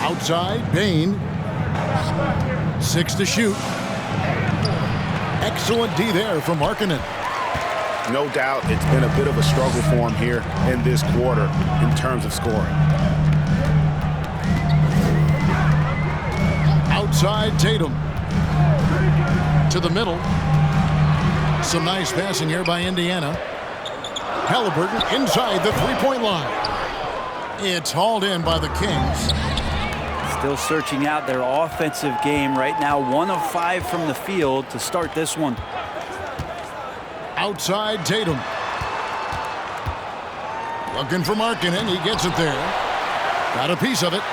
Outside, Bain. 6 to shoot. Excellent D there from Markkanen. No doubt it's been a bit of a struggle for him here in this quarter in terms of scoring. Outside, Tatum. To the middle. Some nice passing here by Indiana. Halliburton inside the three-point line. It's hauled in by the Kings. Still searching out their offensive game right now. 1 of 5 from the field to start this one. Outside, Tatum. Looking for Markkanen. He gets it there. Got a piece of it.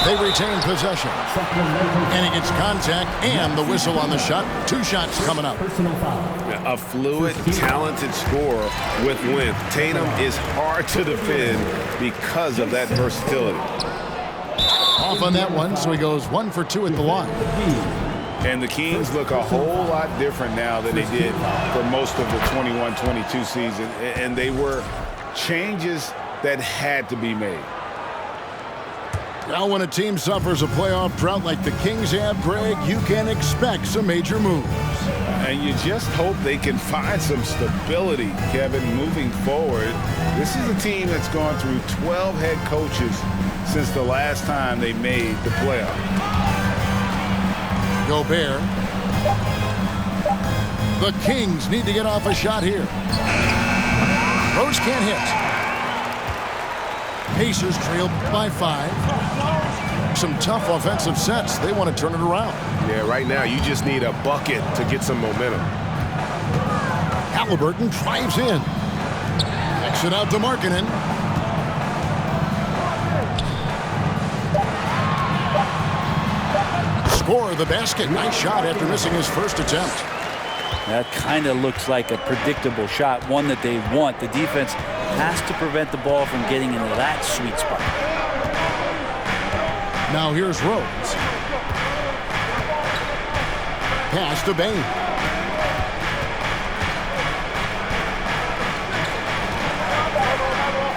They retain possession. And he gets contact and the whistle on the shot. 2 shots coming up. A fluid, talented scorer with length. Tatum is hard to defend because of that versatility. Off on that one, so he goes 1 for 2 at the line. And the Kings look a whole lot different now than they did for most of the 21-22 season. And they were changes that had to be made. Now when a team suffers a playoff drought like the Kings have, Greg, you can expect some major moves. And you just hope they can find some stability, Kevin, moving forward. This is a team that's gone through 12 head coaches since the last time they made the playoff. Gobert. The Kings need to get off a shot here. Rose can't hit. Pacers trail by 5. Some tough offensive sets. They want to turn it around. Yeah, right now you just need a bucket to get some momentum. Halliburton drives in. Kicks it out to Markkanen. Score the basket. Nice shot after missing his first attempt. That kind of looks like a predictable shot, one that they want. The defense has to prevent the ball from getting into that sweet spot. Now here's Rose. Pass to Bain.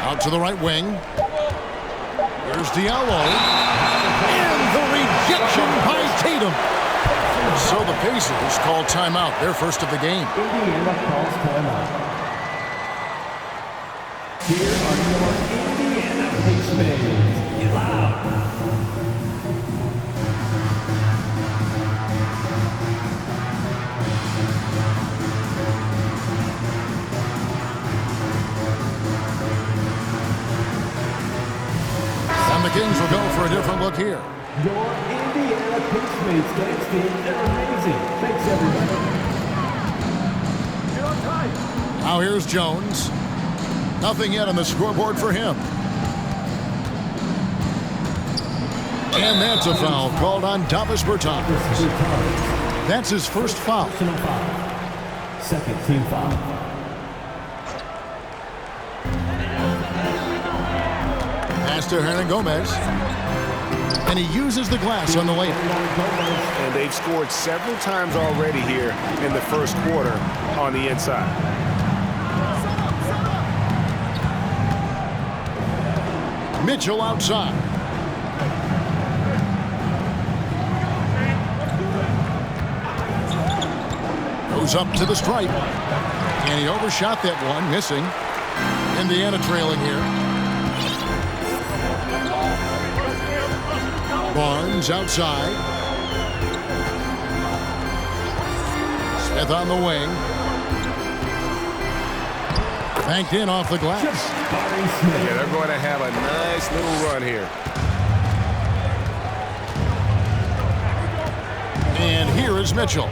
Out to the right wing. Here's Diallo. And the rejection by Tatum. So the Pacers call timeout, their first of the game. Indiana calls timeout. Here are your Indiana Pacers. Get loud. And the Kings will go for a different look here. Your Indiana Pacers, thanks team. They're amazing. Thanks everybody. Now here's Jones. Nothing yet on the scoreboard for him. And that's a foul called on Davis Bertans. That's his first foul. Second team foul. Pass to Hernan Gomez. And he uses the glass on the layup. And they've scored several times already here in the first quarter on the inside. Mitchell outside. Goes up to the stripe. And he overshot that one, missing. Indiana trailing here. Barnes outside. Smith on the wing. Banked in off the glass. Yeah, they're going to have a nice little run here. And here is Mitchell.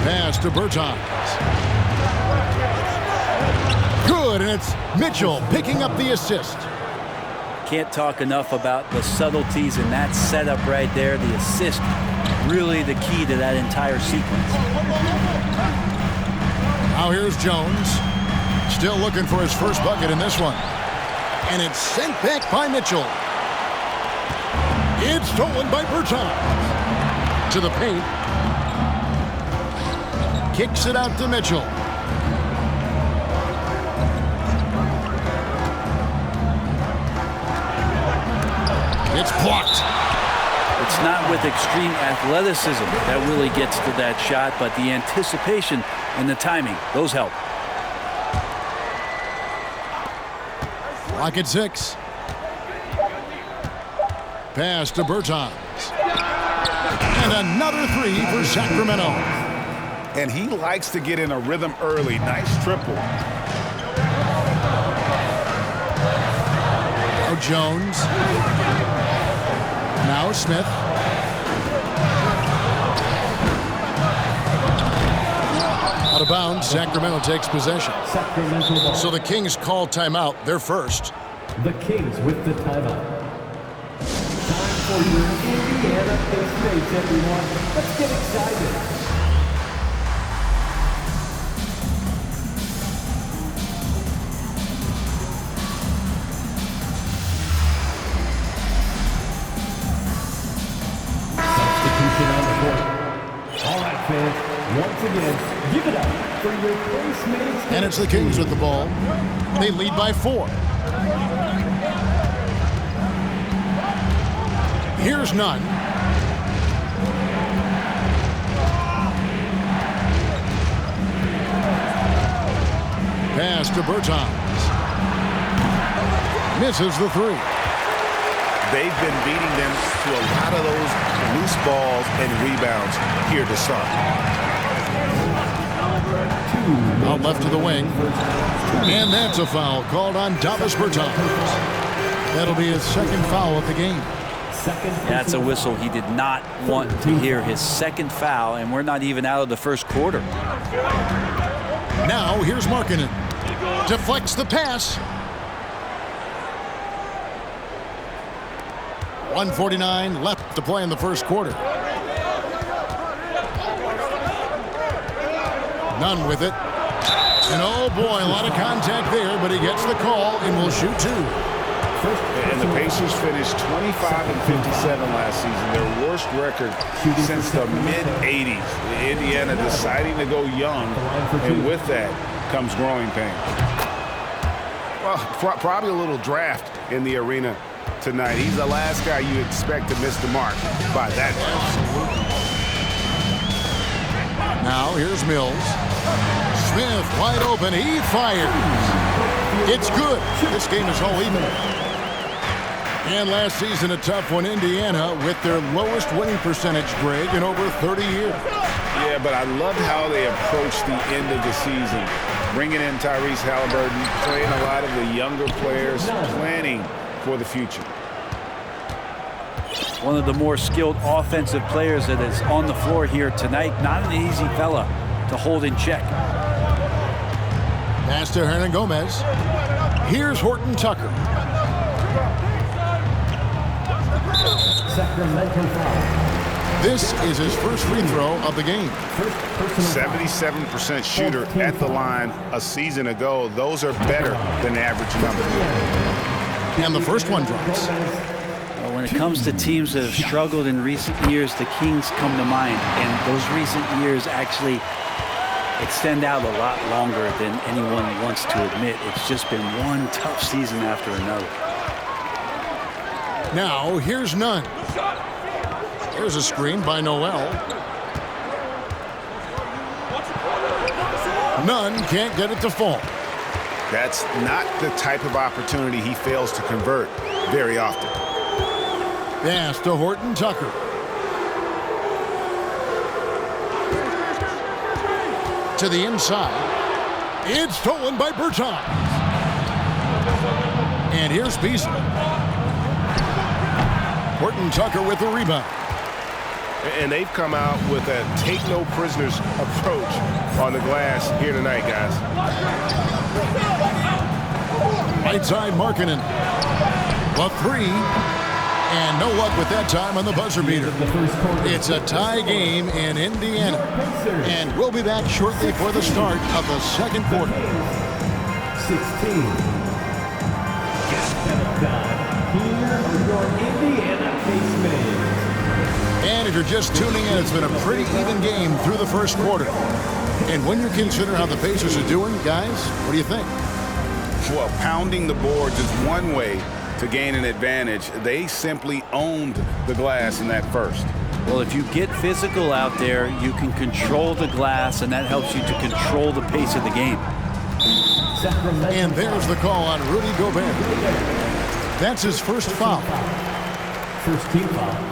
Pass to Bertans. Good, and it's Mitchell picking up the assist. Can't talk enough about the subtleties in that setup right there. The assist, really the key to that entire sequence. Now here's Jones. Still looking for his first bucket in this one. And it's sent back by Mitchell. It's stolen by Bertans. To the paint. Kicks it out to Mitchell. Blocked. It's not with extreme athleticism that really gets to that shot, but the anticipation and the timing, those help. Lock at 6. Pass to Bertans. And another 3 for Sacramento. And he likes to get in a rhythm early. Nice triple. Now Jones. Now Smith. Out of bounds, Sacramento takes possession. Sacramento. So the Kings call timeout. They're first. The Kings with the timeout. Time for your Indiana Pacemates, everyone. Let's get excited. Substitution on the court. All right, fans. Once again, give it up for your Pacemates. And it's the Kings with the ball. They lead by 4. Here's none. Pass to Bertans. Misses the 3. They've been beating them to a lot of those loose balls and rebounds here to start. Out left to the wing. And that's a foul called on Davis Bertans. That'll be his second foul of the game. That's a whistle he did not want to hear. His second foul, and we're not even out of the first quarter. Now here's Markkanen. Deflects the pass. 1:49 left to play in the first quarter. None with it. And oh boy, a lot of contact there, but he gets the call and will shoot 2. And the Pacers finished 25-57 last season, their worst record since the mid-'80s. Indiana deciding to go young, and with that comes growing pain. Well, probably a little draft in the arena tonight. He's the last guy you expect to miss the mark by that much. Now here's Mills. Smith wide open. He fires. It's good. This game is all even. And last season, a tough one. Indiana with their lowest winning percentage, Greg, in over 30 years. Yeah, but I loved how they approached the end of the season. Bringing in Tyrese Halliburton, playing a lot of the younger players, planning for the future. One of the more skilled offensive players that is on the floor here tonight. Not an easy fella to hold in check. Pass to Hernan Gomez. Here's Horton Tucker. Sacramento foul. This is his first free throw of the game. 77% shooter at the line a season ago. Those are better than average numbers. And the first one drops. Well, when it comes to teams that have struggled in recent years, the Kings come to mind. And those recent years actually extend out a lot longer than anyone wants to admit. It's just been one tough season after another. Now, here's Nunn. There's a screen by Noel. Nunn can't get it to fall. That's not the type of opportunity he fails to convert very often. Pass to Horton Tucker. To the inside. It's stolen by Bertans. And here's Beasley. Horton Tucker with the rebound. And they've come out with a take-no-prisoners approach on the glass here tonight, guys. Right side, Markkanen. A 3. And no luck with that time on the buzzer beater. It's a tie game in Indiana. And we'll be back shortly for the start of the second quarter. 16. Here are your Indiana Pacemates. And if you're just tuning in, it's been a pretty even game through the first quarter. And when you consider how the Pacers are doing, guys, what do you think? Well, pounding the boards is one way to gain an advantage. They simply owned the glass in that first. Well, if you get physical out there, you can control the glass, and that helps you to control the pace of the game. And there's the call on Rudy Gobert. That's his first foul. First team foul.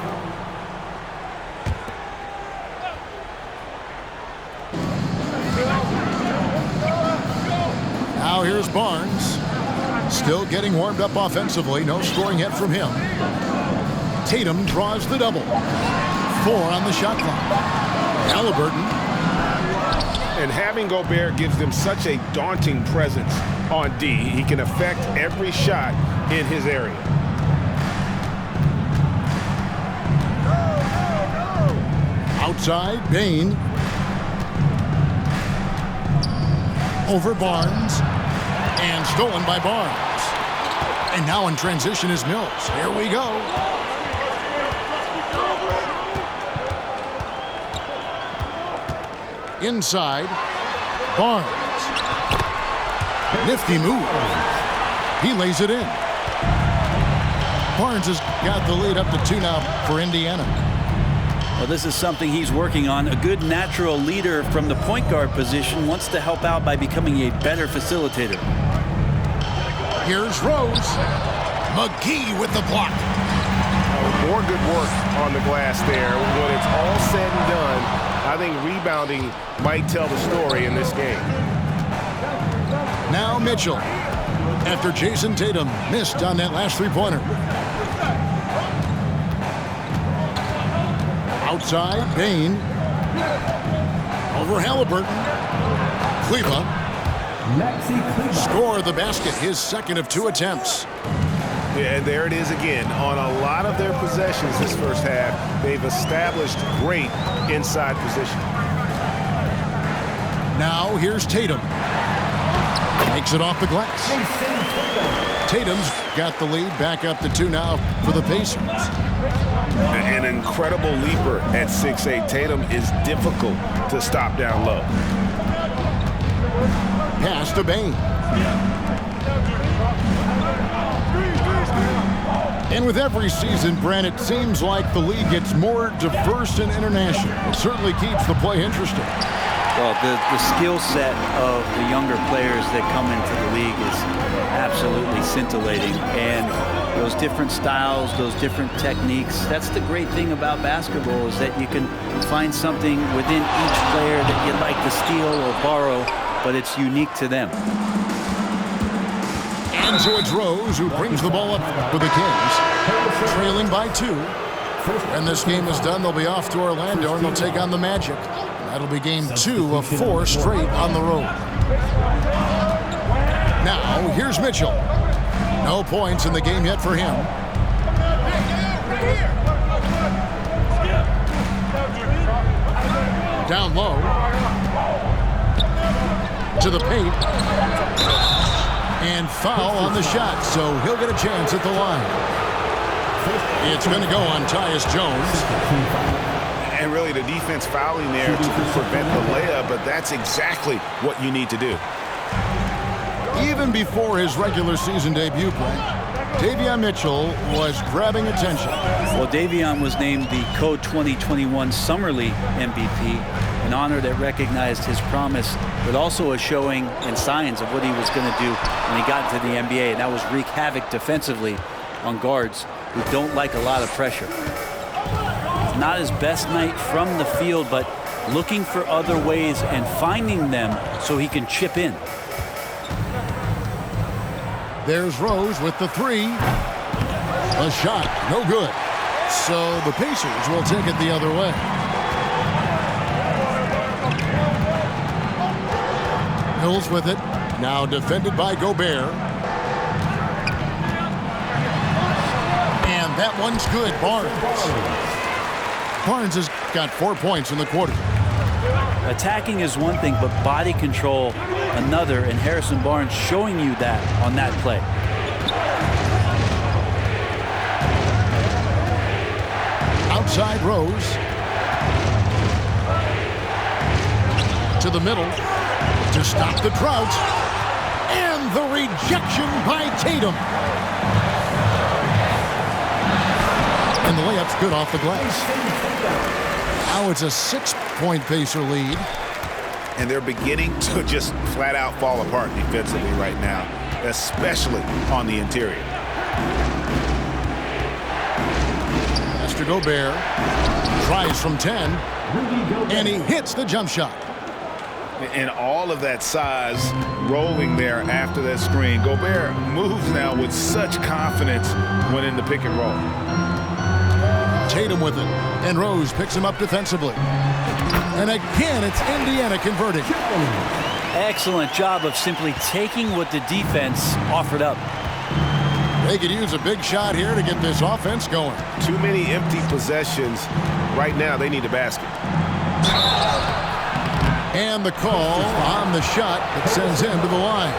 Now here's Barnes. Still getting warmed up offensively. No scoring yet from him. Tatum draws the double. 4 on the shot clock. Halliburton. And having Gobert gives them such a daunting presence on D. He can affect every shot in his area. Outside, Bain. Over Barnes. And stolen by Barnes. And now in transition is Mills. Here we go. Inside, Barnes. Nifty move. He lays it in. Barnes has got the lead up to 2 now for Indiana. Well, this is something he's working on. A good natural leader from the point guard position wants to help out by becoming a better facilitator. Here's Rose. McGee with the block. More good work on the glass there. When it's all said and done, I think rebounding might tell the story in this game. Now Mitchell. After Jason Tatum missed on that last three-pointer. Outside, Bain. Over Halliburton. Cleva. Score the basket, his second of 2 attempts. Yeah, and there it is again. On a lot of their possessions this first half, they've established great inside position. Now here's Tatum. Makes it off the glass. Tatum's got the lead back up to 2 now for the Pacers. An incredible leaper at 6'8". Tatum is difficult to stop down low. Pass to Bain. And with every season, Brent, it seems like the league gets more diverse and international. It certainly keeps the play interesting. Well, the skill set of the younger players that come into the league is absolutely scintillating. And those different styles, those different techniques, that's the great thing about basketball, is that you can find something within each player that you'd like to steal or borrow, but it's unique to them. And so it's Rose who brings the ball up for the Kings, trailing by 2. When this game is done, they'll be off to Orlando and they'll take on the Magic. That'll be game 2 of 4 straight on the road. Now, here's Mitchell. No points in the game yet for him. Down low. To the paint. And foul on the shot, so he'll get a chance at the line. It's going to go on Tyus Jones. And really the defense fouling there to prevent the layup, but that's exactly what you need to do. Even before his regular season debut play, Davion Mitchell was grabbing attention. Well, Davion was named the Code 2021 Summer League MVP, an honor that recognized his promise, but also a showing and signs of what he was going to do when he got into the NBA, and that was wreak havoc defensively on guards who don't like a lot of pressure. Not his best night from the field, but looking for other ways and finding them so he can chip in. There's Rose with the 3. A shot, no good. So the Pacers will take it the other way. Mills with it, now defended by Gobert. And that one's good, Barnes. Barnes has got 4 points in the quarter. Attacking is one thing, but body control another, and Harrison Barnes showing you that on that play. Outside Rose. To the middle. To stop the drought. And the rejection by Tatum. the layup's good off the glass. Now it's a 6-point Pacer lead. And they're beginning to just flat out fall apart defensively right now, especially on the interior. Master Gobert tries from 10, and he hits the jump shot. And all of that size rolling there after that screen. Gobert moves now with such confidence when in the pick and roll. Tatum with it, and Rose picks him up defensively. And again, it's Indiana converting. Excellent job of simply taking what the defense offered up. They could use a big shot here to get this offense going. Too many empty possessions. Right now, they need a basket. And the call on the shot that sends him to the line.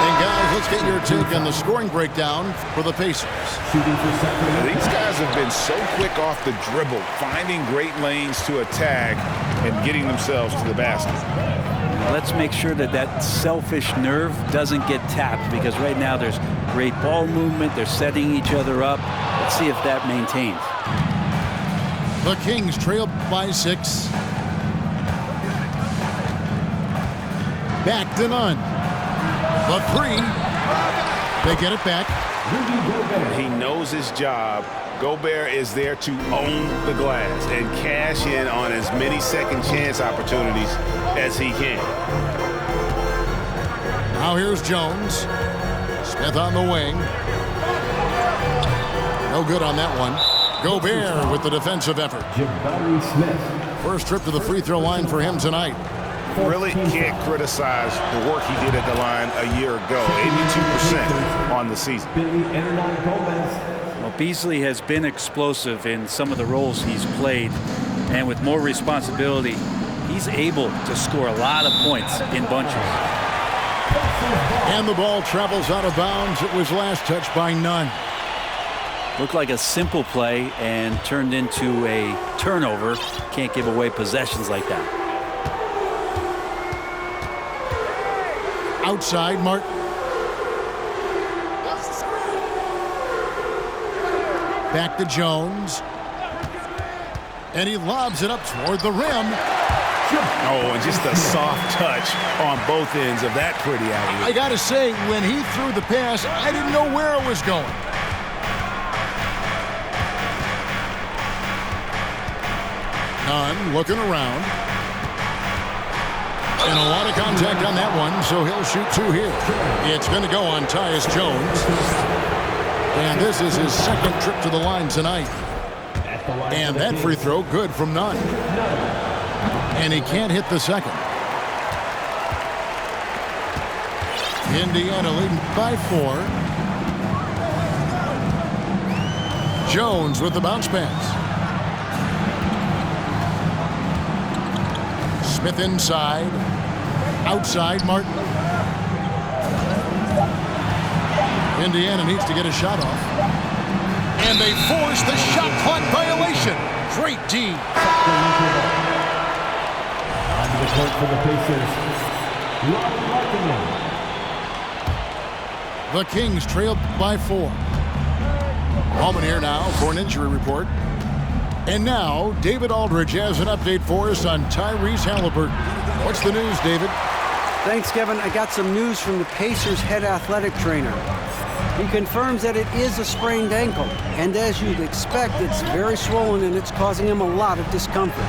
And guys, let's get your take on the scoring breakdown for the Pacers. These guys have been so quick off the dribble, finding great lanes to attack and getting themselves to the basket. Let's make sure that that selfish nerve doesn't get tapped, because right now there's great ball movement. They're setting each other up. Let's see if that maintains. The Kings trail by 6. Back to none. The 3. They get it back. He knows his job. Gobert is there to own the glass and cash in on as many second chance opportunities as he can. Now here's Jones. Smith on the wing. No good on that one. Gobert with the defensive effort. First trip to the free throw line for him tonight. Really can't criticize the work he did at the line a year ago. 82% on the season. Well, Beasley has been explosive in some of the roles he's played, and with more responsibility, he's able to score a lot of points in bunches. And the ball travels out of bounds. It was last touched by Nunn. Looked like a simple play and turned into a turnover. Can't give away possessions like that. Outside, Martin. Back to Jones. And he lobs it up toward the rim. Oh, and just a soft touch on both ends of that pretty alley. I got to say, when he threw the pass, I didn't know where it was going. Nunn looking around. And a lot of contact on that one, so he'll shoot 2 here. It's going to go on Tyus Jones. And this is his second trip to the line tonight. And that free throw good from Nunn. And he can't hit the second. Indiana leading by 4. Jones with the bounce pass. Smith inside. Outside, Martin. Indiana needs to get a shot off. And they force the shot clock violation. Great D. On the court for the Pacers, The Kings trailed by 4. Moment here now for an injury report. And now, David Aldridge has an update for us on Tyrese Halliburton. What's the news, David? Thanks, Kevin. I got some news from the Pacers' head athletic trainer. He confirms that it is a sprained ankle, and as you'd expect, it's very swollen and it's causing him a lot of discomfort.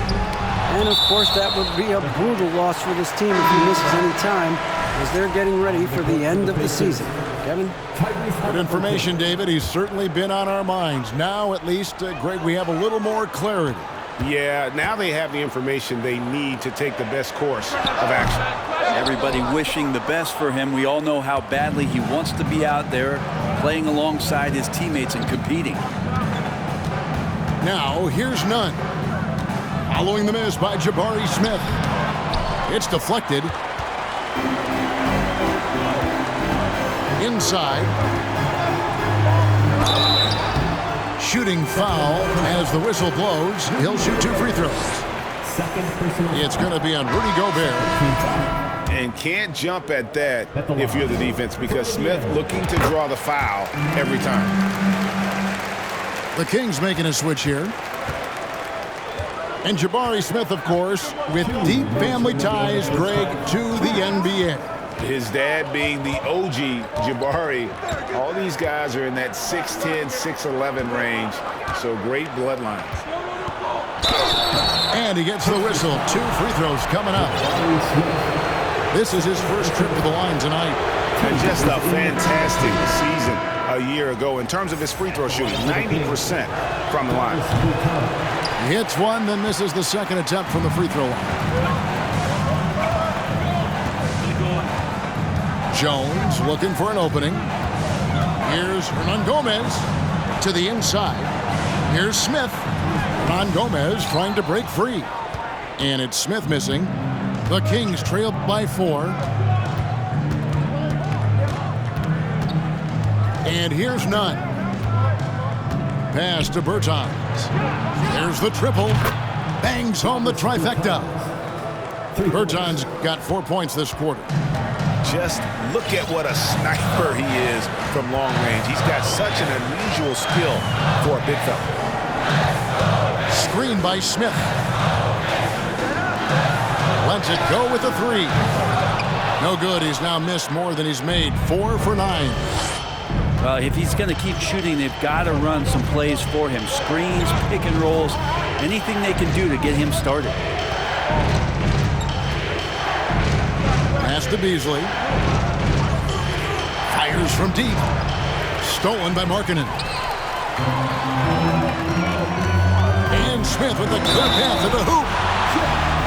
And of course, that would be a brutal loss for this team if he misses any time, as they're getting ready for the end of the season. Kevin? Good information, David. He's certainly been on our minds. Now, at least, Greg, we have a little more clarity. Yeah, now they have the information they need to take the best course of action. Everybody wishing the best for him. We all know how badly he wants to be out there playing alongside his teammates and competing. Now, here's Nunn. Following the miss by Jabari Smith. It's deflected. Inside. Shooting foul as the whistle blows. He'll shoot 2 free throws. It's going to be on Rudy Gobert. And can't jump at that if you're the defense, because Smith looking to draw the foul every time. The Kings making a switch here. And Jabari Smith, of course, with deep family ties, Greg, to the NBA. His dad being the OG Jabari. All these guys are in that 6'10", 6'11" range. So great bloodlines. And he gets the whistle. 2 free throws coming up. This is his first trip to the line tonight. And just a fantastic season a year ago in terms of his free throw shooting. 90% from the line. He hits one, then misses the second attempt from the free throw line. Jones looking for an opening. Here's Hernan Gomez to the inside. Here's Smith. Hernan Gomez trying to break free. And it's Smith missing. The Kings trail by 4. And here's none. Pass to Bertans. There's the triple. Bangs home the trifecta. Bertans got 4 points this quarter. Just look at what a sniper he is from long range. He's got such an unusual skill for a big fella. Screen by Smith. Lets it go with a 3. No good. He's now missed more than he's made. 4 for 9. Well, if he's going to keep shooting, they've got to run some plays for him. Screens, pick and rolls, anything they can do to get him started. Pass to Beasley. Fires from deep. Stolen by Markkanen. And Smith with a good pass to the hoop.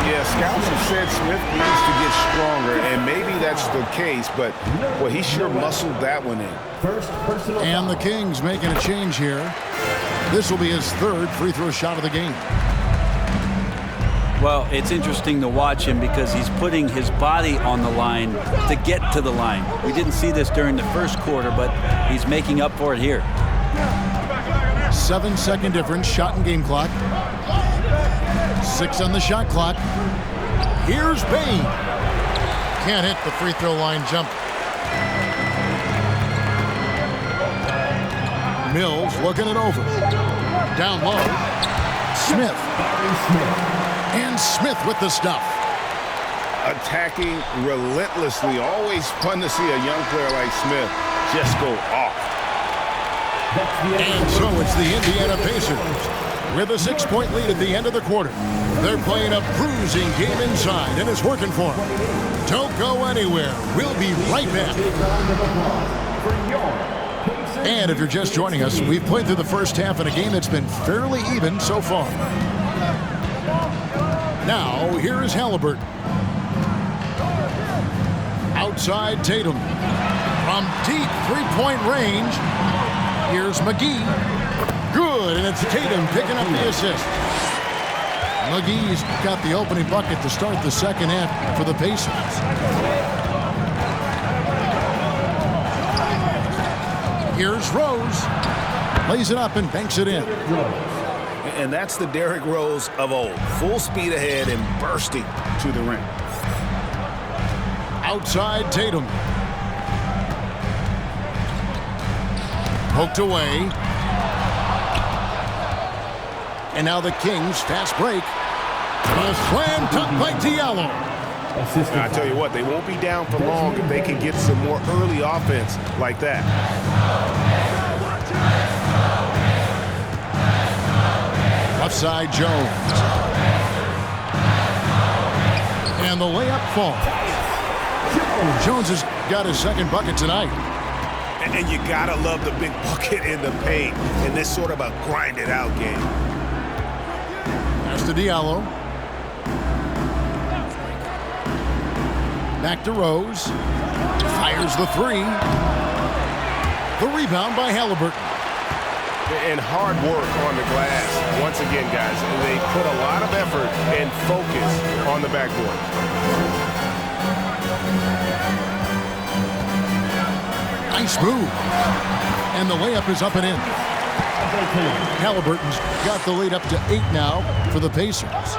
Yeah, scouts have said Smith needs to get stronger, and maybe that's the case, but well, he sure muscled that one in. And the Kings making a change here. This will be his 3rd free throw shot of the game. Well, it's interesting to watch him because he's putting his body on the line to get to the line. We didn't see this during the first quarter, but he's making up for it here. 7-second difference, shot and game clock. 6 on the shot clock. Here's Bain. Can't hit the free throw line jump. Mills looking it over. Down low. Smith. And Smith with the stuff. Attacking relentlessly. Always fun to see a young player like Smith just go off. And so it's the Indiana Pacers with a 6-point lead at the end of the quarter. They're playing a bruising game inside, and it's working for them. Don't go anywhere. We'll be right back. And if you're just joining us, we've played through the first half in a game that's been fairly even so far. Now, here is Halliburton. Outside Tatum. From deep 3-point range, here's McGee. Good, and it's Tatum picking up the assist. McGee's got the opening bucket to start the second half for the Pacers. Here's Rose. Lays it up and banks it in. And that's the Derrick Rose of old. Full speed ahead and bursting to the rim. Outside Tatum. Poked away. And now the Kings fast break. A slam dunk by Diallo. I tell you what, they won't be down for long if they can get some more early offense like that. Left side Jones. And the layup falls. Jones has got his second bucket tonight. And you gotta love the big bucket in the paint in this sort of a grinded out game. Pass to Diallo. Back to Rose. Fires the 3. The rebound by Halliburton. And hard work on the glass. Once again, guys, they put a lot of effort and focus on the backboard. Nice move. And the layup is up and in. Halliburton's got the lead up to 8 now for the Pacers.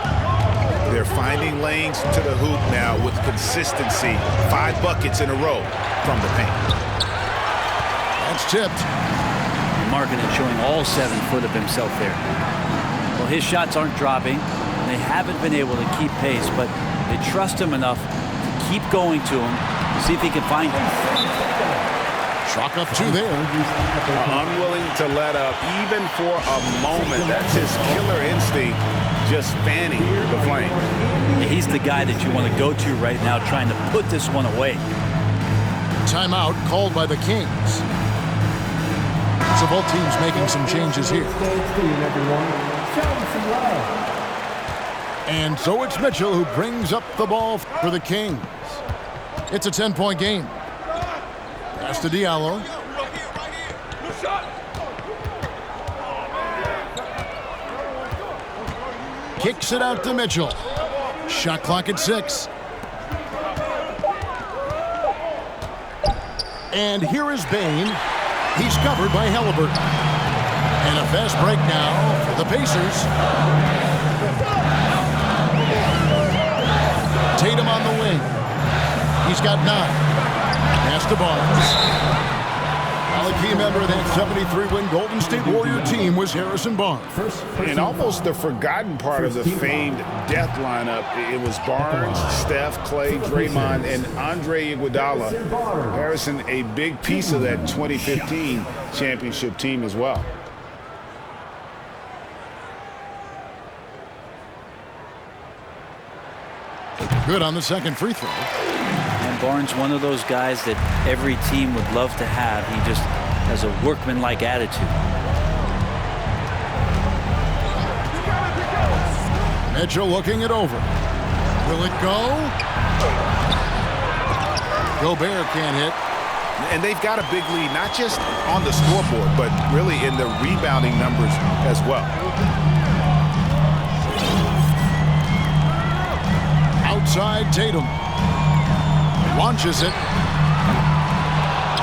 They're finding lanes to the hoop now with consistency. 5 buckets in a row from the paint. That's tipped. marking and showing all 7 foot of himself there. Well, his shots aren't dropping, and they haven't been able to keep pace, but they trust him enough to keep going to him, see if he can find him. Chalk up 2 there. Unwilling to let up even for a moment. That's his killer instinct, just fanning the flame. He's the guy that you want to go to right now, trying to put this one away. Timeout called by the Kings. So both teams making some changes here. And so it's Mitchell who brings up the ball for the Kings. It's a 10-point game. Pass to Diallo. Kicks it out to Mitchell. Shot clock at 6. And here is Bain. He's covered by Halliburton. And a fast break now for the Pacers. Tatum on the wing. He's got 9. Pass to Barnes. Well, a key member of that 73-win Golden State Warrior team was Harrison Barnes. And almost the forgotten part of the famed death lineup, it was Barnes, Steph, Clay, Draymond, and Andre Iguodala. Harrison, a big piece of that 2015 championship team as well. Good on the second free throw. And Barnes, one of those guys that every team would love to have. He just has a workmanlike attitude. Mitchell looking it over. Will it go? Gobert can't hit. And they've got a big lead, not just on the scoreboard, but really in the rebounding numbers as well. Outside Tatum. Launches it.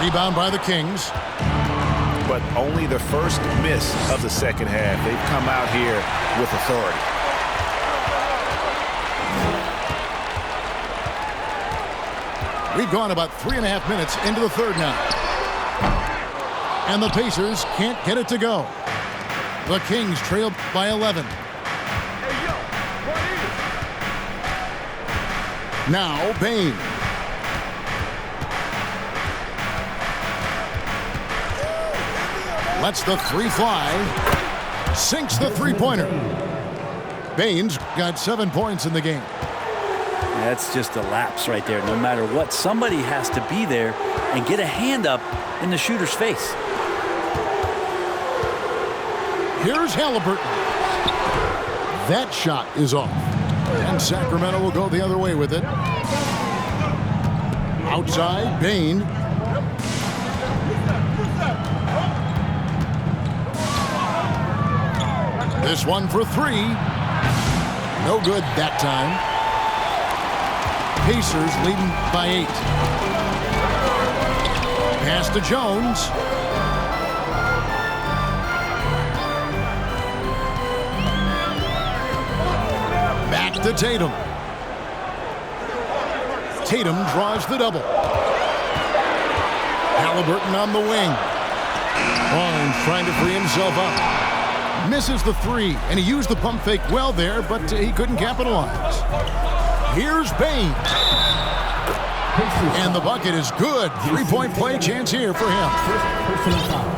Rebound by the Kings. But only the first miss of the second half. They've come out here with authority. We've gone about 3.5 minutes into the third now. And the Pacers can't get it to go. The Kings trail by 11. Now Bain. Lets the 3 fly. Sinks the 3-pointer. Bain's got 7 points in the game. That's just a lapse right there. No matter what, somebody has to be there and get a hand up in the shooter's face. Here's Halliburton. That shot is off. And Sacramento will go the other way with it. Outside, Bain. This one for 3. No good that time. Pacers leading by 8. Pass to Jones. Back to Tatum. Tatum draws the double. Halliburton on the wing. Barnes trying to free himself up. Misses the 3, and he used the pump fake well there, but he couldn't capitalize. Here's Bain. And the bucket is good. 3-point play chance here for him.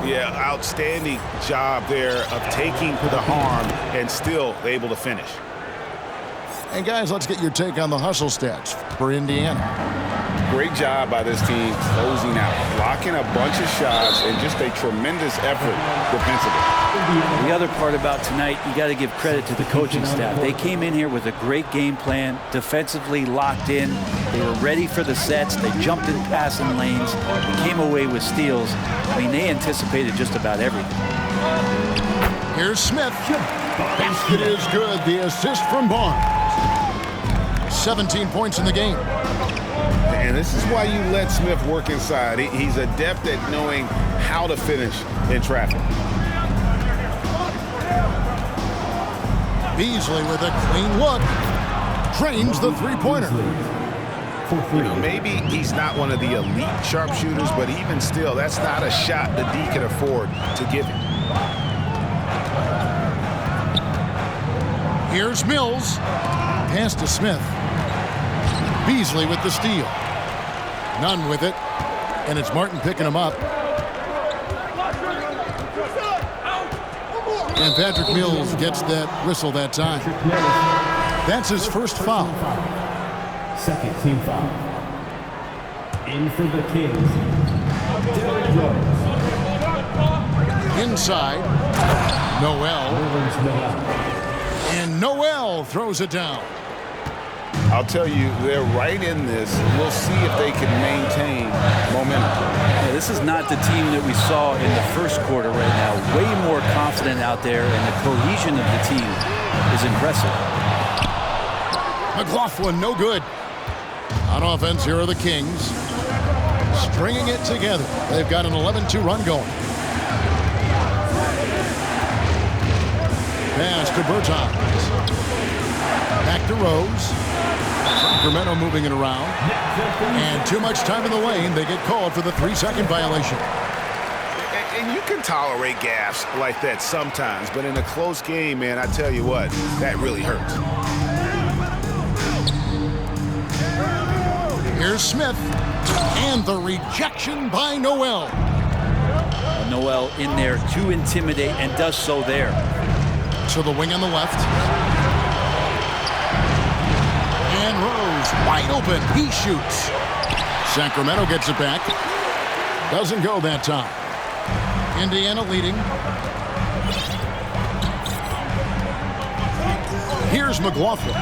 Yeah, outstanding job there of taking the harm and still able to finish. And guys, let's get your take on the hustle stats for Indiana. Great job by this team closing out, blocking a bunch of shots, and just a tremendous effort defensively. The other part about tonight, you got to give credit to the coaching staff. They came in here with a great game plan, defensively locked in. They were ready for the sets. They jumped in passing lanes. They came away with steals. I mean, they anticipated just about everything. Here's Smith. Basket is good. The assist from Barnes. 17 points in the game. And this is why you let Smith work inside. He's adept at knowing how to finish in traffic. Beasley with a clean look. Drains the 3-pointer. You know, maybe he's not one of the elite sharpshooters, but even still, that's not a shot the D can afford to give him. Here's Mills. Pass to Smith. Beasley with the steal. Nunn with it. And it's Martin picking him up. And Patrick Mills gets that whistle that time. That's his first foul. Second team foul. In for the Kings, Derrick Rose. Inside. Noel. And Noel throws it down. I'll tell you, they're right in this. We'll see if they can maintain momentum. Yeah, this is not the team that we saw in the first quarter right now. Way more confident out there, and the cohesion of the team is impressive. McLaughlin, no good. On offense, here are the Kings. Stringing it together. They've got an 11-2 run going. Pass to Bertans. Back to Rose. Sacramento moving it around. And too much time in the lane. They get called for the 3-second violation. And you can tolerate gaffes like that sometimes, but in a close game, man, I tell you what, that really hurts. Here's Smith. And the rejection by Noel. Noel in there to intimidate and does so there. To the wing on the left. And Rose wide open. He shoots. Sacramento gets it back. Doesn't go that time. Indiana leading. Here's McLaughlin.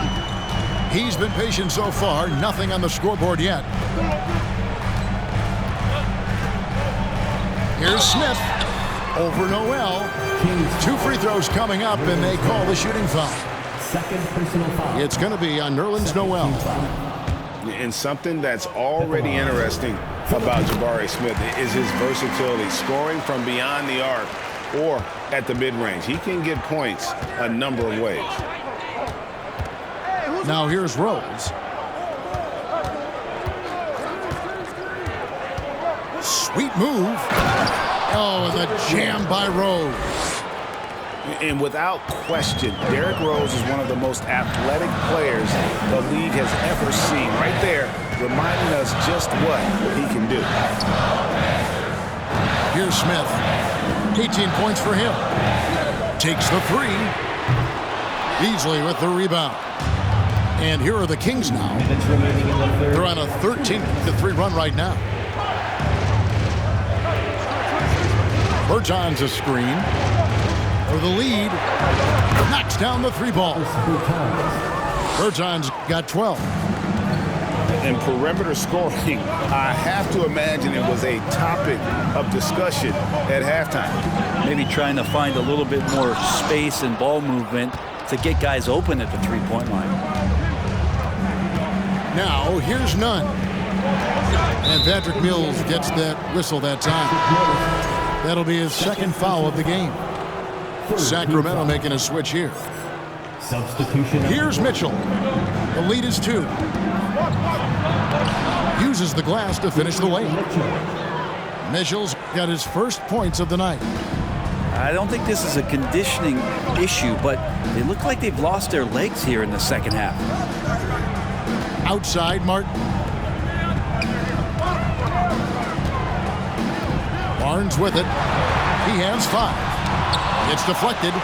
He's been patient so far. Nothing on the scoreboard yet. Here's Smith. Over Noel. 2 free throws coming up, and they call the shooting foul. Second personal foul. It's going to be on Nerlens Noel. And something that's already interesting about Jabari Smith is his versatility, scoring from beyond the arc or at the mid-range. He can get points a number of ways. Now here's Rose. Sweet move. Oh, and the jam by Rose. And without question, Derrick Rose is one of the most athletic players the league has ever seen. Right there, reminding us just what he can do. Here's Smith. 18 points for him. Takes the 3. Beasley with the rebound. And here are the Kings now. They're on a 13-3 run right now. Bertans a screen. For the lead. Knocks down the 3-ball. Bertans got 12. And perimeter scoring, I have to imagine it was a topic of discussion at halftime. Maybe trying to find a little bit more space and ball movement to get guys open at the 3-point line. Now, here's Nunn. And Patrick Mills gets that whistle that time. That'll be his second foul of the game. Sacramento making a switch here. Substitution. Here's Mitchell. The lead is 2. Uses the glass to finish the layup. Mitchell's got his first points of the night. I don't think this is a conditioning issue, but they look like they've lost their legs here in the second half. Outside, Martin. Barnes with it. He has 5. It's deflected.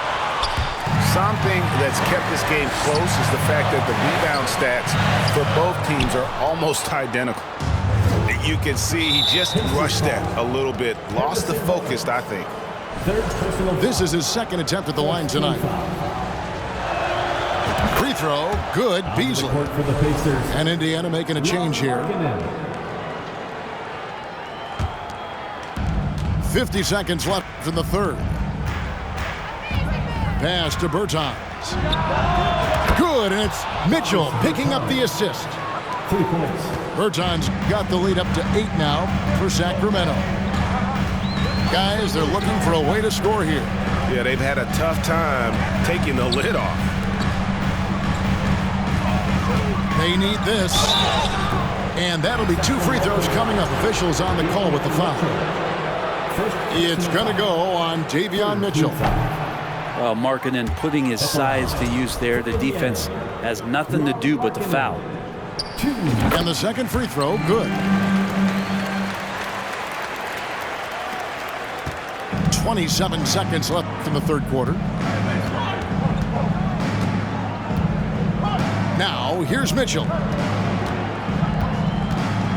Something that's kept this game close is the fact that the rebound stats for both teams are almost identical. You can see he just rushed that a little bit. Lost the focus, I think. This is his second attempt at the line tonight. Free throw, good, Beasley. And Indiana making a change here. 50 seconds left in the third. Pass to Bertans. Good, and it's Mitchell picking up the assist. 3 points. Bertans got the lead up to 8 now for Sacramento. Guys, they're looking for a way to score here. Yeah, they've had a tough time taking the lid off. They need this. And that'll be 2 free throws coming up. Officials on the call with the foul. It's going to go on Davion Mitchell. Well, Markkanen putting his size to use there. The defense has nothing to do but the foul. And the second free throw, good. 27 seconds left in the third quarter. Now, here's Mitchell.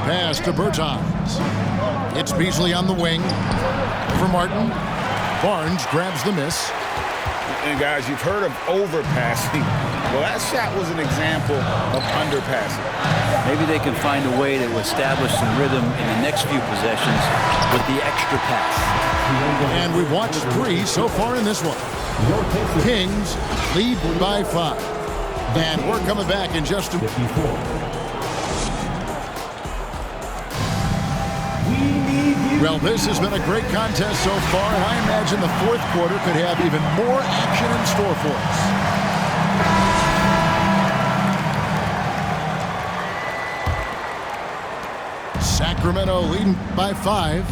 Pass to Bertans. It's Beasley on the wing. For Martin. Barnes grabs the miss. And guys, you've heard of overpassing. Well, that shot was an example of underpassing. Maybe they can find a way to establish some rhythm in the next few possessions with the extra pass. And we've watched 3 so far in this one. Kings lead by 5. And we're coming back in just a minute. Well, this has been a great contest so far, and I imagine the fourth quarter could have even more action in store for us. Sacramento leading by 5.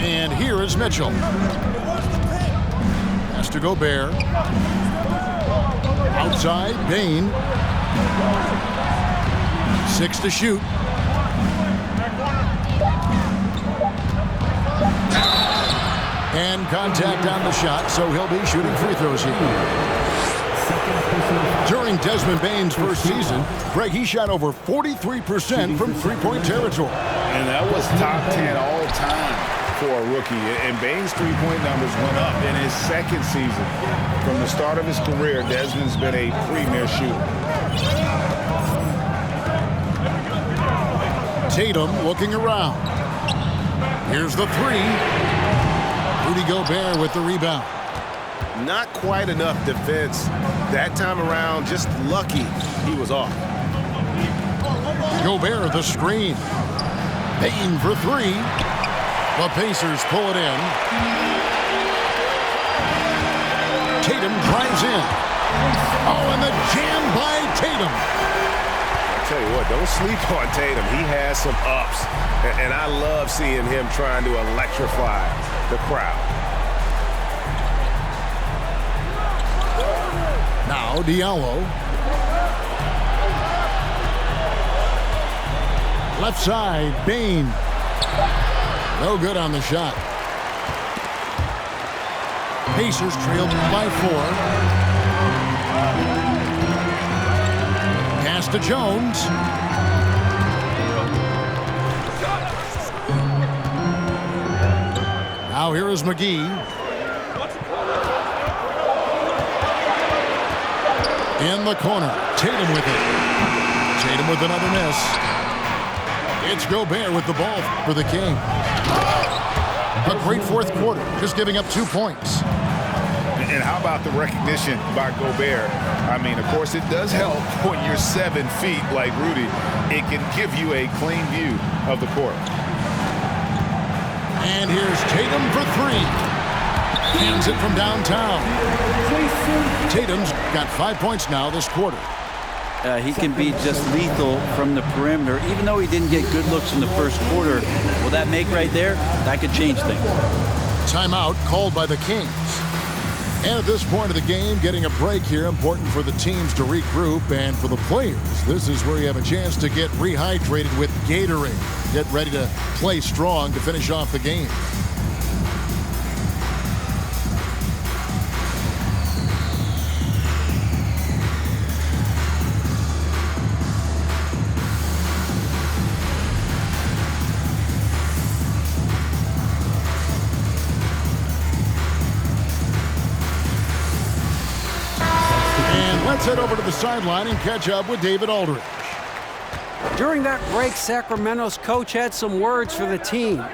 And here is Mitchell. Has to Gobert. Outside, Bain. 6 to shoot. And contact on the shot, so he'll be shooting free throws here. During Desmond Bain's first season, Greg, he shot over 43% from three-point territory. And that was top 10 all time for a rookie. And Bain's three-point numbers went up in his second season. From the start of his career, Desmond's been a premier shooter. Tatum looking around. Here's the 3. Rudy Gobert with the rebound. Not quite enough defense that time around. Just lucky he was off. Gobert the screen. Bain for 3. The Pacers pull it in. Tatum drives in. Oh, and the jam by Tatum. Tell you what, don't sleep on Tatum. He has some ups, and I love seeing him trying to electrify the crowd. Now Diallo. Left side, Bain. No good on the shot. Pacers trailed by 4. Pass to Jones. Now here is McGee. In the corner. Tatum with it. Tatum with another miss. It's Gobert with the ball for the Kings. A great fourth quarter, just giving up 2 points. And how about the recognition by Gobert? I mean, of course, it does help when you're 7 feet like Rudy. It can give you a clean view of the court. And here's Tatum for 3. Hands it from downtown. Tatum's got 5 points now this quarter. He can be just lethal from the perimeter, even though he didn't get good looks in the first quarter. Will that make right there? That could change things. Timeout called by the Kings. And at this point of the game, getting a break here, important for the teams to regroup, and for the players, this is where you have a chance to get rehydrated with Gatorade. Get ready to play strong to finish off the game. Let's head over to the sideline and catch up with David Aldridge. During that break, Sacramento's coach had some words for the team.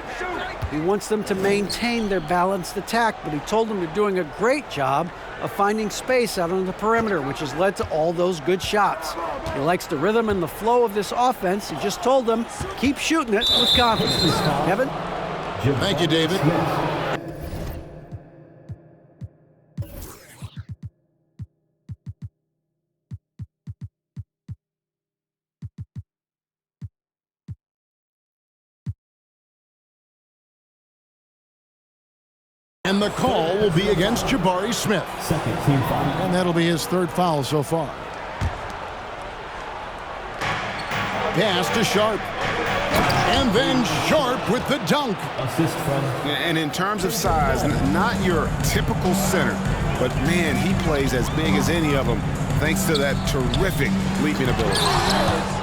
He wants them to maintain their balanced attack, but he told them they're doing a great job of finding space out on the perimeter, which has led to all those good shots. He likes the rhythm and the flow of this offense. He just told them, keep shooting it with confidence. Kevin? Thank you, David. And the call will be against Jabari Smith. Second team foul. And that'll be his third foul so far. Pass to Sharp. And then Sharp with the dunk. Assist from. And in terms of size, not your typical center, but man, he plays as big as any of them thanks to that terrific leaping ability.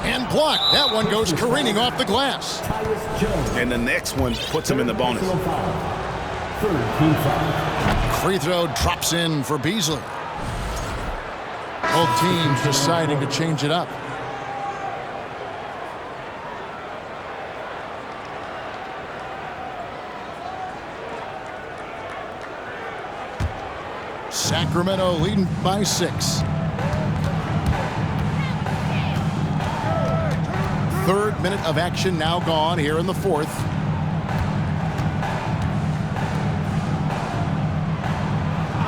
And blocked. That one goes careening off the glass. And the next one puts him in the bonus. Third team foul. Free throw drops in for Beasley. Both teams deciding to change it up. Sacramento leading by 6. Third minute of action now gone here in the fourth.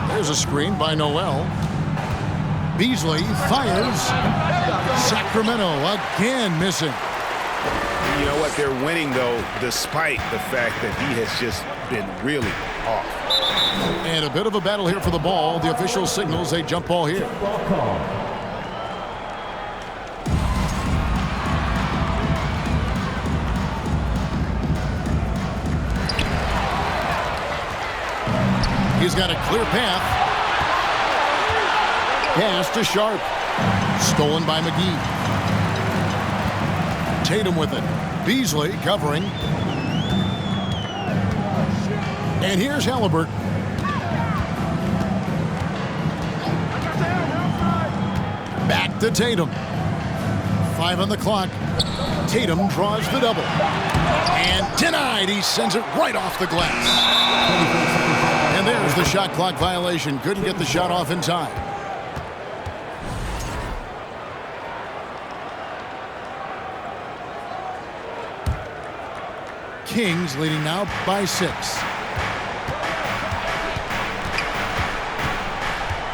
There's a screen by Noel. Beasley fires. Sacramento again missing. You know what? They're winning, though, despite the fact that he has just been really off. And a bit of a battle here for the ball. The official signals a jump ball here. Ball call. He's got a clear path. Pass to Sharp. Stolen by McGee. Tatum with it. Beasley covering. And here's Halliburton. Back to Tatum. 5 on the clock. Tatum draws the double. And denied. He sends it right off the glass. And there's the shot clock violation. Couldn't get the shot off in time. Kings leading now by 6.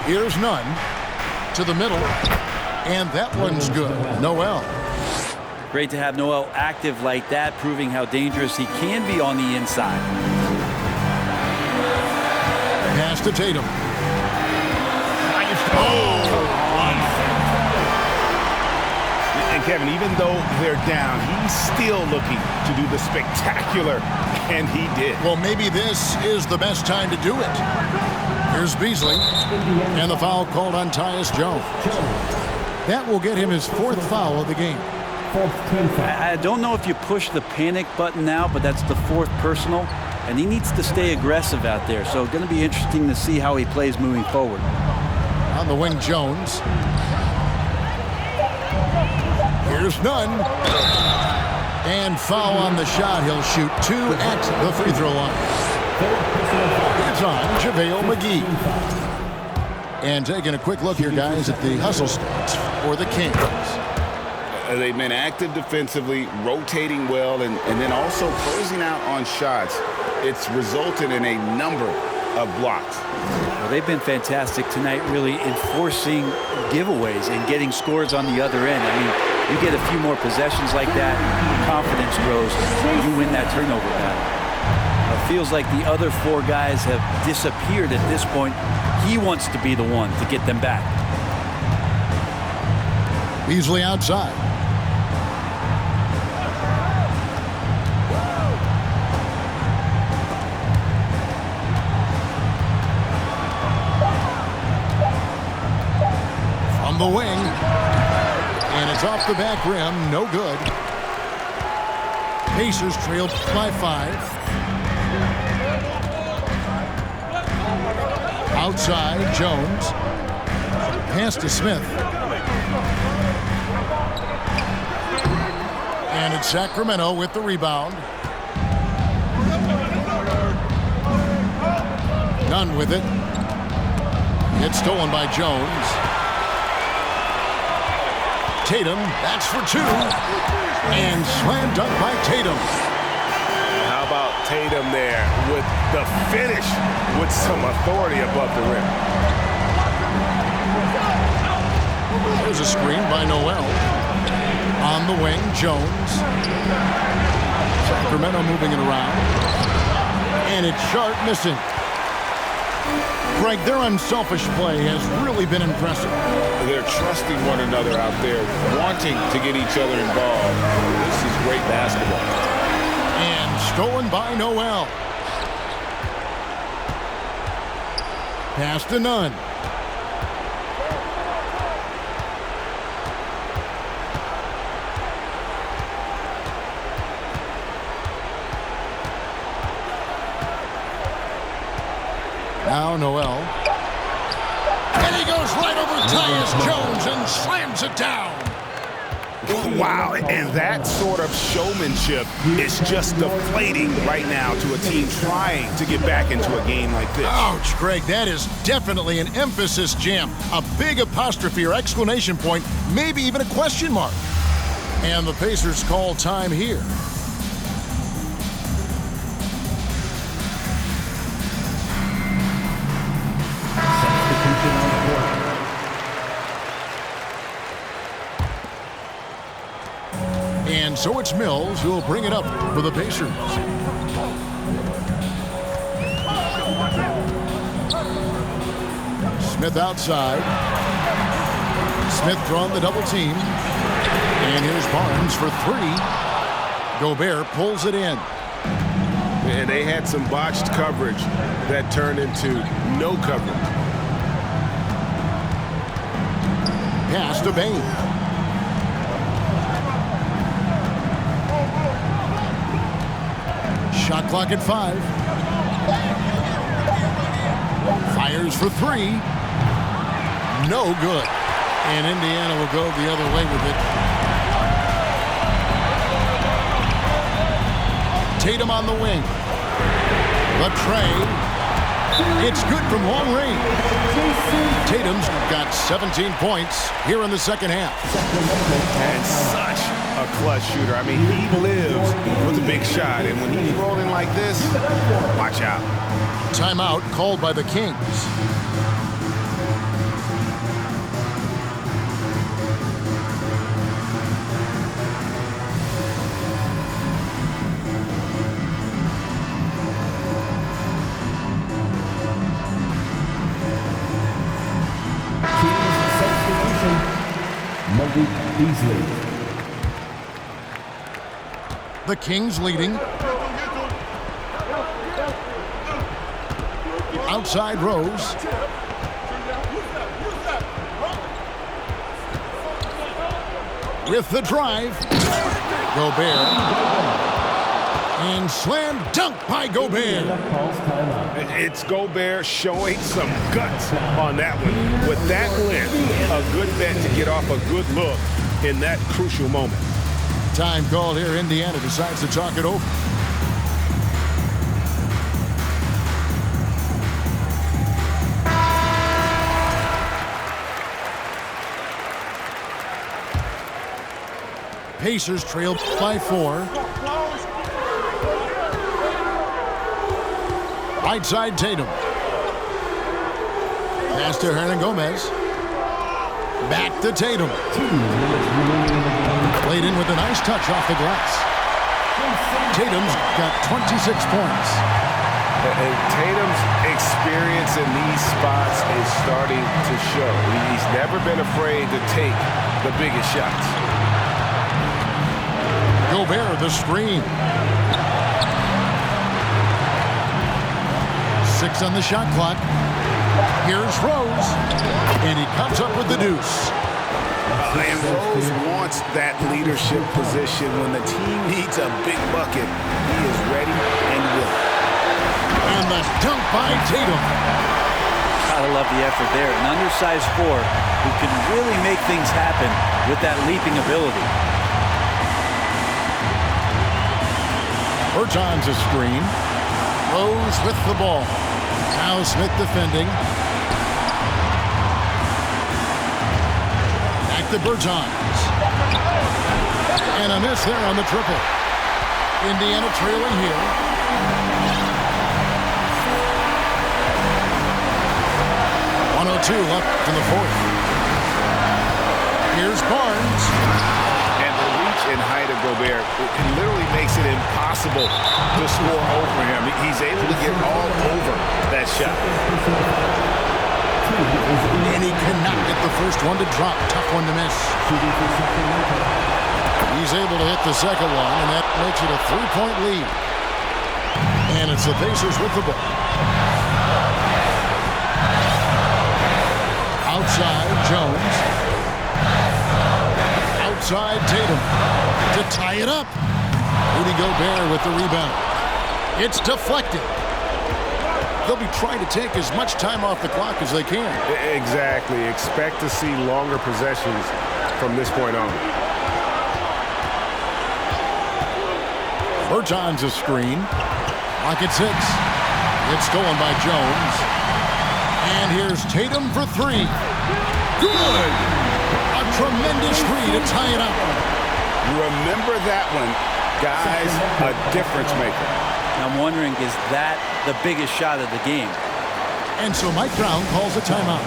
Here's Nunn to the middle. And that one's good. Noel. Great to have Noel active like that, proving how dangerous he can be on the inside. Pass to Tatum. And Kevin, even though they're down, he's still looking to do the spectacular, and he did. Well, maybe this is the best time to do it. Here's Beasley. And the foul called on Tyus Jones. That will get him his 4th foul of the game. I don't know if you push the panic button now, but that's the 4th personal, and he needs to stay aggressive out there. So going to be interesting to see how he plays moving forward. On the wing, Jones. Here's Nunn. And foul on the shot. He'll shoot 2 at the free throw line. It's on JaVale McGee. And taking a quick look here, guys, at the hustle stats for the Kings. They've been active defensively, rotating well, and then also closing out on shots. It's resulted in a number of blocks. Well, they've been fantastic tonight, really enforcing giveaways and getting scores on the other end. I mean, you get a few more possessions like that, confidence grows, you win that turnover battle. It feels like the other 4 guys have disappeared at this point. He wants to be the one to get them back. Beasley outside. From the wing. And it's off the back rim. No good. Pacers trailed by 5. Outside, Jones. Pass to Smith. And it's Sacramento with the rebound. Nunn with it. It's stolen by Jones. Tatum, that's for 2. And slam dunk by Tatum. How about Tatum there with the finish with some authority above the rim. There's a screen by Noel. On the wing, Jones. Sacramento moving it around. And it's Sharp missing. Greg, their unselfish play has really been impressive. They're trusting one another out there, wanting to get each other involved. This is great basketball. And stolen by Noel. Pass to Nunn. Now Noel. And he goes right over Tyus Jones and slams it down. Wow, and that sort of showmanship is just deflating right now to a team trying to get back into a game like this. Ouch, Greg, that is definitely an emphasis jam. A big apostrophe or exclamation point, maybe even a question mark. And the Pacers call time here. Substitution on the court. And so it's Mills who will bring it up for the Pacers. Smith outside. Smith drawn the double team. And here's Barnes for three. Gobert pulls it in. And they had some botched coverage that turned into no coverage. Pass to Bain. Shot clock at 5. Fires for three. No good. And Indiana will go the other way with it. Tatum on the wing. The tray. It's good from long range. Tatum's got 17 points here in the second half. And such a clutch shooter. I mean, he lives with a big shot. And when he's rolling like this, watch out. Timeout called by the Kings. Beasley. The Kings leading. Outside Rose. With the drive. Gobert. And slam dunk by Gobert. It's Gobert showing some guts on that one. With that length, a good bet to get off a good look in that crucial moment. Time called here. Indiana decides to talk it over. Pacers trailed by 4. Right side Tatum. Pass to Hernangomez. Back to Tatum. Played in with a nice touch off the glass. Tatum's got 26 points. And Tatum's experience in these spots is starting to show. He's never been afraid to take the biggest shots. Gobert, the screen. 6 on the shot clock. Here's Rose. And he comes up with the deuce. And Rose wants that leadership position. When the team needs a big bucket, he is ready and will. And the dunk by Tatum. Gotta love the effort there. An undersized 4 who can really make things happen with that leaping ability. Bertans a screen. Rose with the ball. Now Smith defending. Back to Bertans. And a miss there on the triple. Indiana trailing here. .102 left in the fourth. Here's Barnes. And the reach and height of Gobert, it literally makes it impossible to score over him. He's able to get all over that shot. And he cannot get the first one to drop. Tough one to miss. He's able to hit the second one, and that makes it a 3-point lead. And it's the Pacers with the ball. Outside, Jones. Outside, Tatum. To tie it up. Rudy Gobert with the rebound. It's deflected. They'll be trying to take as much time off the clock as they can. Exactly. Expect to see longer possessions from this point on. Bertans a screen. Rockets hits. It's stolen by Jones. And here's Tatum for three. Good! A tremendous three to tie it up. Remember that one. Guys, a difference maker. I'm wondering, is that the biggest shot of the game? And so Mike Brown calls a timeout.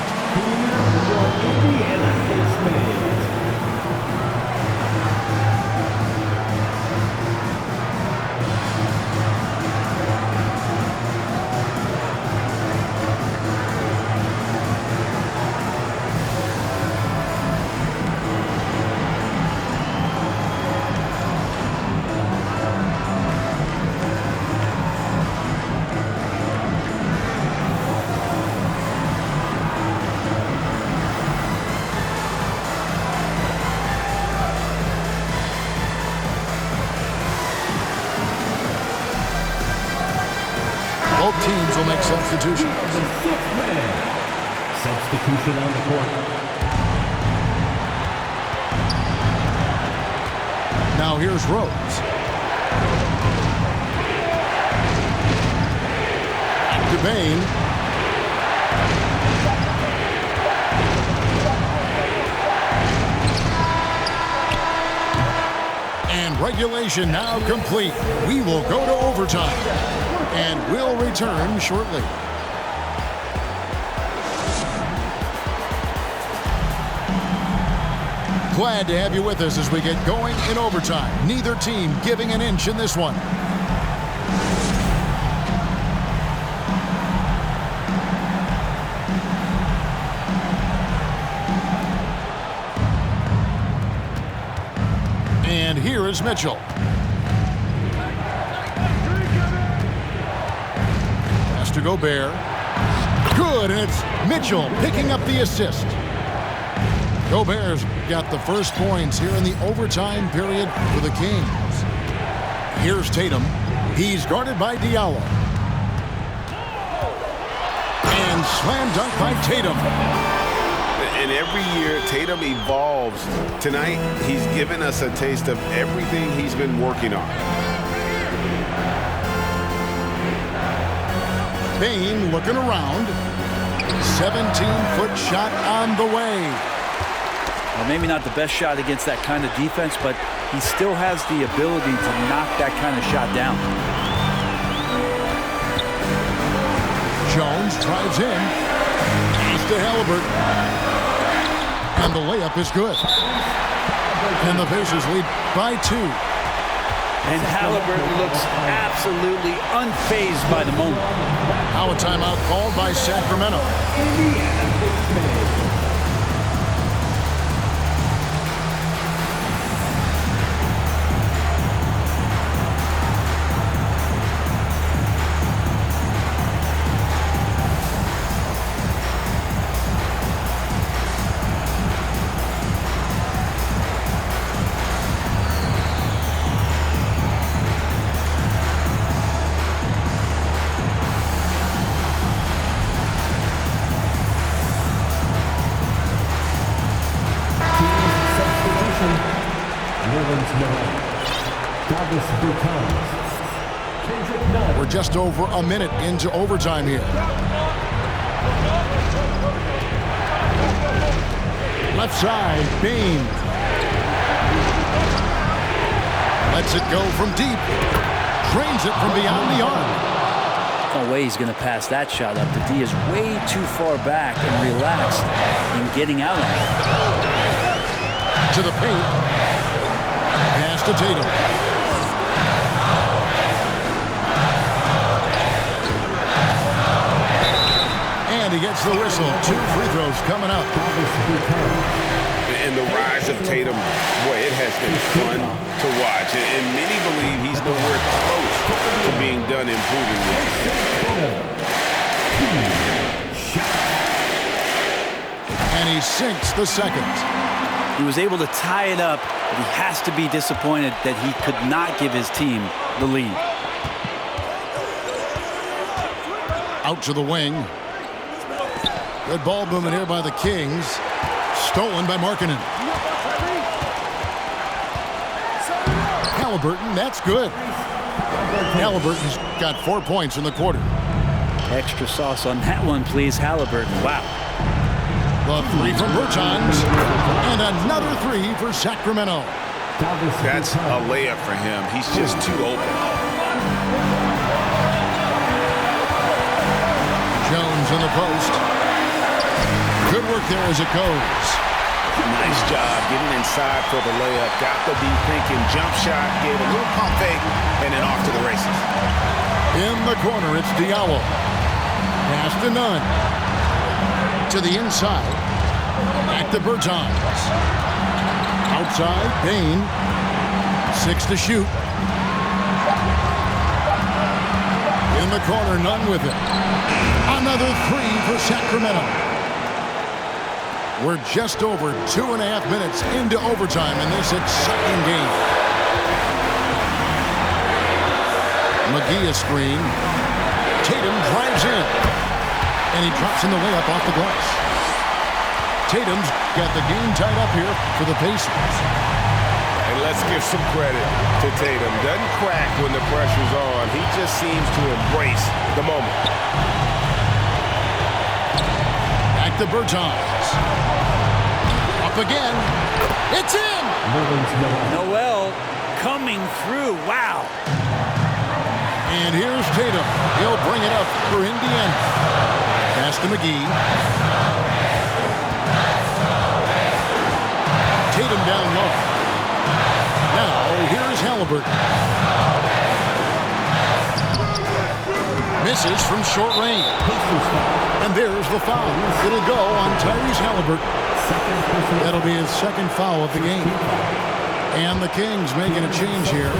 Both teams will make substitutions. The sixth man. Substitution on the court. Now here's Rose. Devane. And regulation now complete. We will go to overtime. And we'll return shortly. Glad to have you with us as we get going in overtime. Neither team giving an inch in this one. And here is Mitchell. To Gobert. Good, and it's Mitchell picking up the assist. Gobert's got the first points here in the overtime period for the Kings. Here's Tatum. He's guarded by Diallo. And slam dunk by Tatum. And every year, Tatum evolves. Tonight, he's given us a taste of everything he's been working on. Bane looking around. 17-foot shot on the way. Well, maybe not the best shot against that kind of defense, but he still has the ability to knock that kind of shot down. Jones drives in. He's to Halliburton. And the layup is good. And the Pacers lead by 2. And Halliburton looks absolutely unfazed by the moment. Now a timeout called by Sacramento. We're just over a minute into overtime here. Left side, Bane. Lets it go from deep. Drains it from beyond the arc. No way he's going to pass that shot up. The D is way too far back and relaxed in getting out of it. To the paint. Pass pass to Tatum. And he gets the whistle. 2 free throws coming up. And the rise of Tatum, boy, it has been fun to watch. And many believe he's nowhere close to being done improving yet. And he sinks the second. He was able to tie it up, but he has to be disappointed that he could not give his team the lead. Out to the wing. Good ball movement here by the Kings. Stolen by Markkanen. Halliburton, that's good. Halliburton's got 4 points in the quarter. Extra sauce on that one, please, Halliburton. Wow. The 3 from Bertans. And another 3 for Sacramento. That's a layup for him. He's just too open. Jones in the post. Good work there as it goes. Nice job getting inside for the layup. Got to be thinking jump shot, gave a little pump fake, and then off to the races. In the corner, it's Diallo. Pass to Nunn. To the inside. Back to Bertans. Outside, Bain. 6 to shoot. In the corner, Nunn with it. Another 3 for Sacramento. We're just over 2.5 minutes into overtime in this exciting game. McGee a screen. Tatum drives in. And he drops in the layup off the glass. Tatum's got the game tied up here for the Pacers. And let's give some credit to Tatum. Doesn't crack when the pressure's on. He just seems to embrace the moment. Back to Bertans. Up again. It's in! Noel coming through. Wow. And here's Tatum. He'll bring it up for Indiana. Pass to McGee. Tatum down low. Now here's Halliburton. Misses from short range. And there's the foul. It'll go on Tyrese Halliburton. That'll be his second foul of the game. And the Kings making a change here.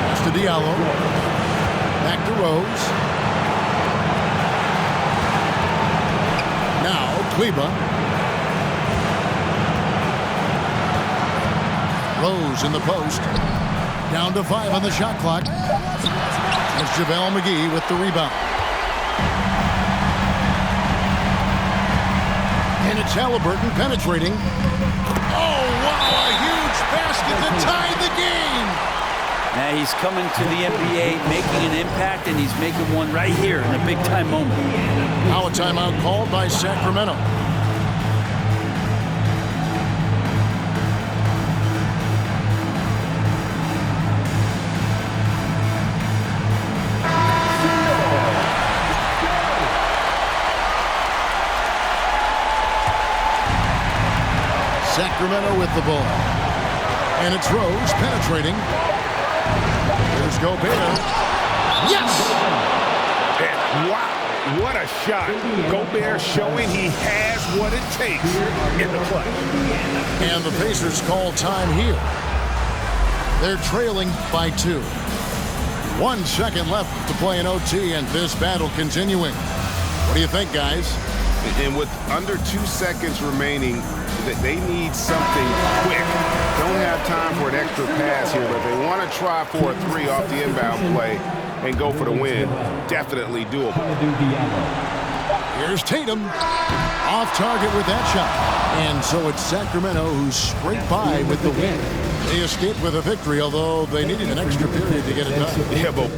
Pass to Diallo. Back to Rose. Now Kleba. Rose in the post. Down to 5 on the shot clock. It's JaVale McGee with the rebound. And it's Halliburton penetrating. Oh, wow, a huge basket to tie the game. Now he's coming to the NBA, making an impact, and he's making one right here in a big-time moment. Now a timeout called by Sacramento. Sacramento with the ball. And it's Rose penetrating. Here's Gobert. Yes! And wow, what a shot. Gobert showing he has what it takes in the clutch. And the Pacers call time here. They're trailing by 2. 1 second left to play in OT, and this battle continuing. What do you think, guys? And with under 2 seconds remaining, they need something quick. Don't have time for an extra pass here, but if they want to try for a 3 off the inbound play and go for the win, definitely doable. Here's Tatum. Off target with that shot. And so it's Sacramento who scraped by with the win. They escaped with a victory, although they needed an extra period to get it done. Yeah, but